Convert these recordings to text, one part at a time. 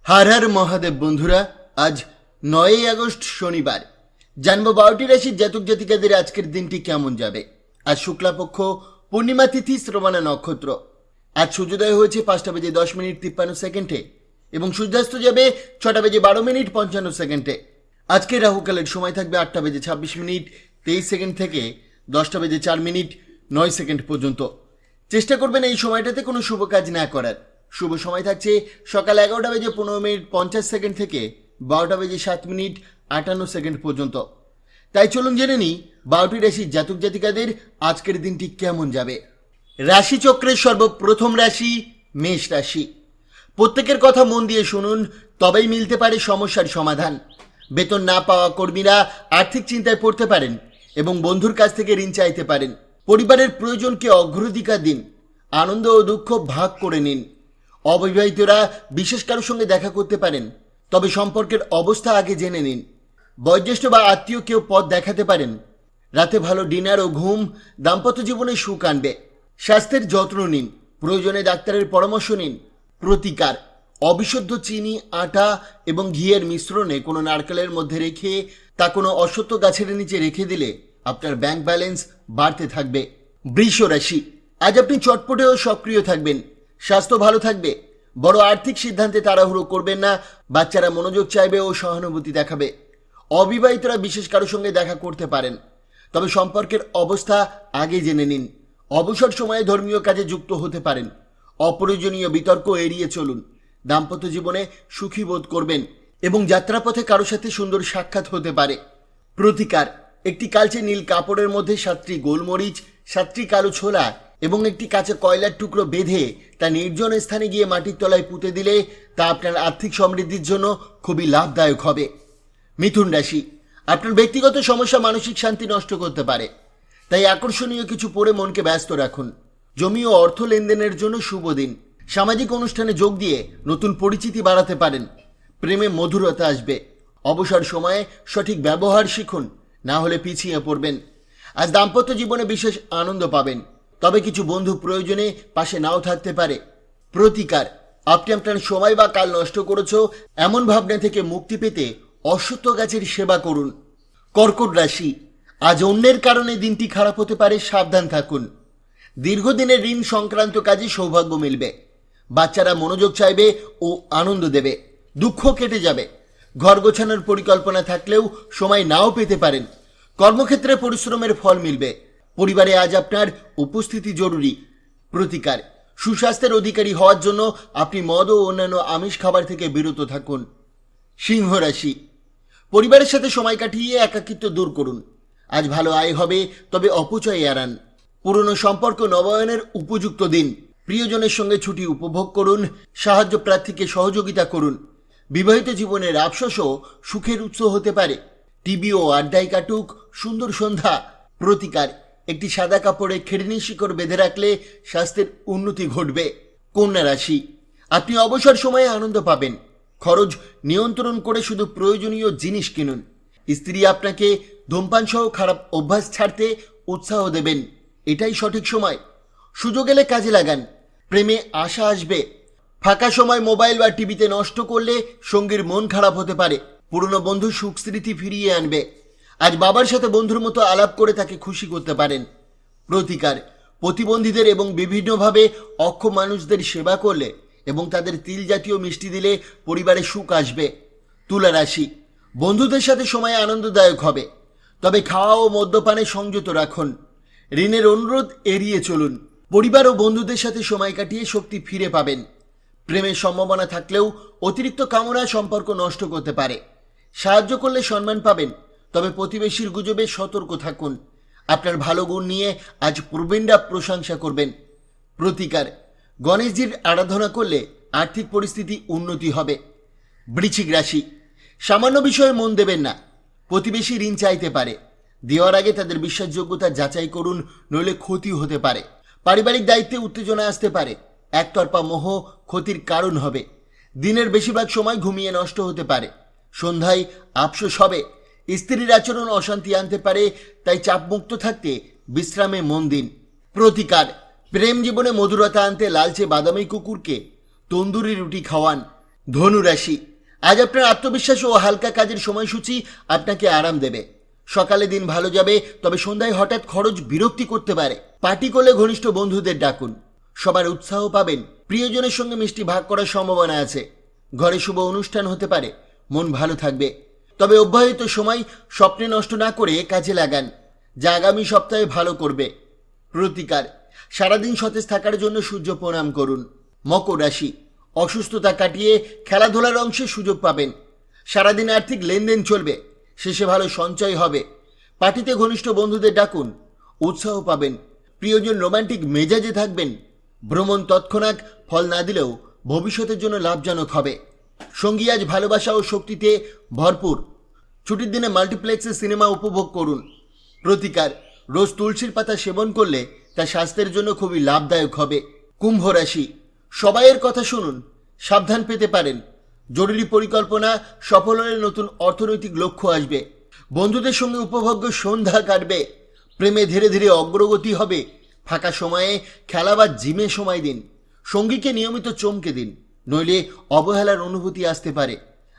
हर हर महादेव बंधुरा आज 9 আগস্ট শনিবার জানবো 12টি রাশির জাতক জাতিকাদের আজকের দিনটি কেমন যাবে। আজ শুক্লাপক্ষ পূর্ণিমা তিথি শ্রবণা নক্ষত্র। আজ সূর্যোদয় হয়েছে 5:10:53 এবং সূর্যাস্ত যাবে 6:12:55। আজকে রাহুকালের সময় থাকবে 8:26:23 থেকে 10:04:09 পর্যন্ত। চেষ্টা করবেন এই সময়টাতে কোনো শুভ কাজ না করার। শুভ সময় থাকছে সকাল 11:15:50 থেকে 12:07:58 পর্যন্ত। তাই চলুন জেনে নিই 12টি রাশির জাতক জাতিকাদের আজকের দিনটি কেমন যাবে। রাশিচক্রের সর্বপ্রথম রাশি মেষ রাশি। প্রত্যেকের কথা মন দিয়ে শুনুন, তবেই মিলতে পারে সমস্যার সমাধান। বেতন না পাওয়া কর্মীরা আর্থিক চিন্তায় পড়তে পারেন এবং বন্ধুর কাছ থেকে ঋণ চাইতে পারেন। পরিবারের প্রয়োজনকে অগ্রাধিকার দিন। আনন্দ ও দুঃখ ভাগ করে নিন। অবিবাহিতরা বিশেষ কারোর সঙ্গে দেখা করতে পারেন, তবে সম্পর্কের অবস্থা আগে জেনে নিন। বয়োজ্যেষ্ঠ বা আত্মীয় কেউ পথ দেখাতে পারেন। রাতে ভালো ডিনার ও ঘুম দাম্পত্য জীবনে সুখ আনবে। স্বাস্থ্যের যত্ন নিন, প্রয়োজনে ডাক্তারের পরামর্শ নিন। প্রতিকার: অবিশুদ্ধ চিনি, আটা এবং ঘিয়ের মিশ্রণে কোনো নারকেলের মধ্যে রেখে তা কোনো অশ্বত্থ গাছের নিচে রেখে দিলে আপনার ব্যাংক ব্যালেন্স বাড়তে থাকবে। বৃষ রাশি। আজ আপনি চটপটে ও সক্রিয় থাকবেন। স্বাস্থ্য ভালো থাকবে। বড় আর্থিক সিদ্ধান্তে তাড়াহুড়ো করবেন না। বাচ্চারা মনোযোগ চাইবে ও সহানুভূতি দেখাবে। অবিবাহিতরা বিশেষ কারোর সঙ্গে দেখা করতে পারেন, তবে সম্পর্কের অবস্থা আগে জেনে নিন। অবসর সময়ে ধর্মীয় কাজে যুক্ত হতে পারেন। অপ্রয়োজনীয় বিতর্ক এড়িয়ে চলুন। দাম্পত্য জীবনে সুখী বোধ করবেন এবং যাত্রাপথে কারোর সাথে সুন্দর সাক্ষাৎ হতে পারে। প্রতিকার: একটি কালচে নীল কাপড়ের মধ্যে 7টি গোলমরিচ, 7টি কালো ছোলা এবং একটি কাঁচা কয়লার টুকরো বেঁধে তা নির্জন স্থানে গিয়ে মাটির তলায় পুঁতে দিলে তা আপনার আর্থিক সমৃদ্ধির জন্য খুবই লাভদায়ক হবে। মিথুন রাশি। আপনার ব্যক্তিগত সমস্যা মানসিক শান্তি নষ্ট করতে পারে, তাই আকর্ষণীয় কিছু পরে মনকে ব্যস্ত রাখুন। জমি ও অর্থ লেনদেনের জন্য শুভ দিন। সামাজিক অনুষ্ঠানে যোগ দিয়ে নতুন পরিচিতি বাড়াতে পারেন। প্রেমে মধুরতা আসবে। অবসর সময়ে সঠিক ব্যবহার শিখুন, না হলে পিছিয়ে পড়বেন। আজ দাম্পত্য জীবনে বিশেষ আনন্দ পাবেন, তবে কিছু বন্ধু প্রয়োজনে পাশে নাও থাকতে পারে। প্রতিকার: আপনি আপনার সময় বা কাল নষ্ট করেছ এমন ভাবনা থেকে মুক্তি পেতে অশ্বত্থ গাছের সেবা করুন। কর্কট রাশি। আজ অন্যের কারণে দিনটি খারাপ হতে পারে, সাবধান থাকুন। দীর্ঘদিনের ঋণ সংক্রান্ত কাজে সৌভাগ্য মিলবে। বাচ্চারা মনোযোগ চাইবে ও আনন্দ দেবে। দুঃখ কেটে যাবে। ঘর গোছানোর পরিকল্পনা থাকলেও সময় নাও পেতে পারেন। কর্মক্ষেত্রে পরিশ্রমের ফল মিলবে। পরিবারে আজ আপনার উপস্থিতি জরুরি। প্রতিকার: সুস্বাস্থ্যের অধিকারী হওয়ার জন্য আপনি মদ ও অন্যান্য আমিষ খাবার থেকে বিরত থাকুন। সিংহ রাশি। পরিবারের সাথে সময় কাটিয়ে একাকিত্ব দূর করুন। আজ ভালো আয় হবে, তবে অপচয় এড়ান। পুরনো সম্পর্ক নবায়নের উপযুক্ত দিন। প্রিয়জনের সঙ্গে ছুটি উপভোগ করুন। সাহায্য প্রার্থীকে সহযোগিতা করুন। বিবাহিত জীবনের আফসোসও সুখের উৎস হতে পারে। টিভি ও আড্ডায় কাটুক সুন্দর সন্ধ্যা। প্রতিকার: একটি সাদা কাপড়ে খেড়নি শিকড় বেঁধে রাখলে স্বাস্থ্যের উন্নতি ঘটবে। কন্যা রাশি। আপনি অবসর সময়ে আনন্দ পাবেন। খরচ নিয়ন্ত্রণ করে শুধু প্রয়োজনীয় জিনিস কিনুন। স্ত্রী আপনাকে ধূমপান সহ খারাপ অভ্যাস ছাড়তে উৎসাহ দেবেন। এটাই সঠিক সময়। সুযোগ এলে কাজে লাগান। প্রেমে আশা আসবে। ফাঁকা সময় মোবাইল বা টিভিতে নষ্ট করলে সঙ্গীর মন খারাপ হতে পারে। পুরনো বন্ধু সুখ স্মৃতি ফিরিয়ে আনবে। আজ বাবার সাথে বন্ধুর মতো আলাপ করে তাকে খুশি করতে পারেন। প্রতিকার: প্রতিবন্ধীদের এবং বিভিন্নভাবে অক্ষম মানুষদের সেবা করলে এবং তাদের তিল জাতীয় মিষ্টি দিলে পরিবারে সুখ আসবে। তুলা রাশি। বন্ধুদের সাথে সময় আনন্দদায়ক হবে, তবে খাওয়া ও মদ্যপানে সংযত রাখুন। ঋণের অনুরোধ এড়িয়ে চলুন। পরিবার ও বন্ধুদের সাথে সময় কাটিয়ে শক্তি ফিরে পাবেন। প্রেমের সম্ভাবনা থাকলেও অতিরিক্ত কামনা সম্পর্ক নষ্ট করতে পারে। সাহায্য করলে সম্মান পাবেন, তবে প্রতিবেশীর গুজবে সতর্ক থাকুন। আপনার ভালো গুণ নিয়ে আজ প্রবীণরা প্রশংসা করবেন। প্রতিকার: গণেশজির আরাধনা করলে আর্থিক পরিস্থিতি উন্নতি হবে। বৃশ্চিক রাশি। সামান্য বিষয়ে মন দেবেন না। প্রতিবেশী ঋণ চাইতে পারে। দেওয়ার আগে তাদের বিশ্বাসযোগ্যতা যাচাই করুন, নইলে ক্ষতি হতে পারে। পারিবারিক দায়িত্বে উত্তেজনা আসতে পারে। একতরফা মোহ ক্ষতির কারণ হবে। দিনের বেশিরভাগ সময় ঘুমিয়ে নষ্ট হতে পারে। সন্ধ্যায় আফসোস হবে। স্ত্রীর আচরণ অশান্তি আনতে পারে, তাই চাপমুক্ত থাকতে বিশ্রামে মন দিন। প্রতিকার: প্রেম জীবনে মধুরতা আনতে লালচে বাদামি কুকুরকে তন্দুরি রুটি খাওয়ান। ধনু রাশি, আজ আপনার আত্মবিশ্বাস ও হালকা কাজের সময়সূচি আপনাকে আরাম দেবে। সকালে দিন ভালো যাবে, তবে সন্ধ্যায় হঠাৎ খরচ বিরক্তি করতে পারে। পার্টি করলে ঘনিষ্ঠ বন্ধুদের ডাকুন, সবার উৎসাহ পাবেন। প্রিয়জনের সঙ্গে মিষ্টি ভাগ করার সম্ভাবনা আছে। ঘরে শুভ অনুষ্ঠান হতে পারে, মন ভালো থাকবে। তবে অব্যাহত সময় স্বপ্নে নষ্ট না করে কাজে লাগান, যা আগামী সপ্তাহে ভালো করবে। প্রতিকার, সারাদিন সতেজ থাকার জন্য সূর্য প্রণাম করুন। মকর রাশি, অসুস্থতা কাটিয়ে খেলাধুলার অংশে সুযোগ পাবেন। সারাদিন আর্থিক লেনদেন চলবে, শেষে ভালো সঞ্চয় হবে। পার্টিতে ঘনিষ্ঠ বন্ধুদের ডাকুন, উৎসাহ পাবেন। প্রিয়জন রোমান্টিক মেজাজে থাকবেন। ভ্রমণ তৎক্ষণাৎ ফল না দিলেও ভবিষ্যতের জন্য লাভজনক হবে। সঙ্গী আজ ভালোবাসা ও শক্তিতে ভরপুর। ছুটির দিনে মাল্টিপ্লেক্সে সিনেমা উপভোগ করুন। প্রতিকার, রোজ তুলসীর পাতা সেবন করলে তা স্বাস্থ্যের জন্য খুবই লাভদায়ক হবে। কুম্ভ রাশি, সবাইয়ের কথা শুনুন, সাবধান পেতে পারেন। জরুরি পরিকল্পনা সফল হলে নতুন অর্থনৈতিক লক্ষ্য আসবে। বন্ধুদের সঙ্গে উপভোগ্য সন্ধ্যা কাটবে। প্রেমে ধীরে ধীরে অগ্রগতি হবে। ফাঁকা সময়ে খেলা বা জিমে সময় দিন। সঙ্গীকে নিয়মিত চমকে দিন, নইলে অবহেলার অনুভূতি আসতে পারে।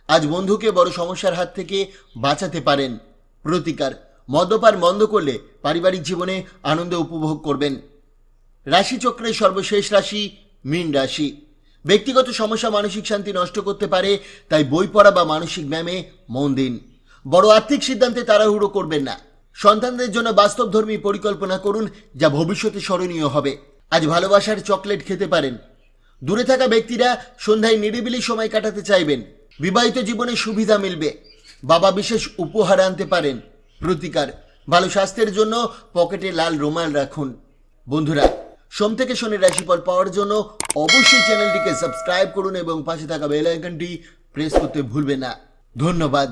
আজ বন্ধুকে বড় সমস্যার হাত থেকে বাঁচাতে পারেন। প্রতিকার, মদ্যপান বন্ধ করলে পারিবারিক জীবনে আনন্দ উপভোগ করবেন। রাশিচক্রের সর্বশেষ রাশি মীন রাশি। ব্যক্তিগত সমস্যা মানসিক শান্তি নষ্ট করতে পারে, তাই বই পড়া বা মানসিক ব্যায়ামে মন দিন। বড় আর্থিক সিদ্ধান্তে তাড়াহুড়ো করবেন না। সন্তানদের জন্য বাস্তবধর্মী পরিকল্পনা করুন, যা ভবিষ্যতে স্মরণীয় হবে। আজ ভালোবাসার চকলেট খেতে পারেন। দূরে থাকা ব্যক্তিরা সন্ধ্যায় নিরিবিলি সময় কাটাতে চাইবেন। বিবাহিত জীবনে সুবিধা মিলবে। বাবা বিশেষ উপহার আনতে পারেন। প্রতিকার, ভালো স্বাস্থ্যের জন্য পকেটে লাল রুমাল রাখুন। বন্ধুরা, সোম থেকে শনির রাশিফল পাওয়ার জন্য অবশ্যই চ্যানেলটিকে সাবস্ক্রাইব করুন এবং পাশে থাকা বেল আইকনটি প্রেস করতে ভুলবেন না। ধন্যবাদ।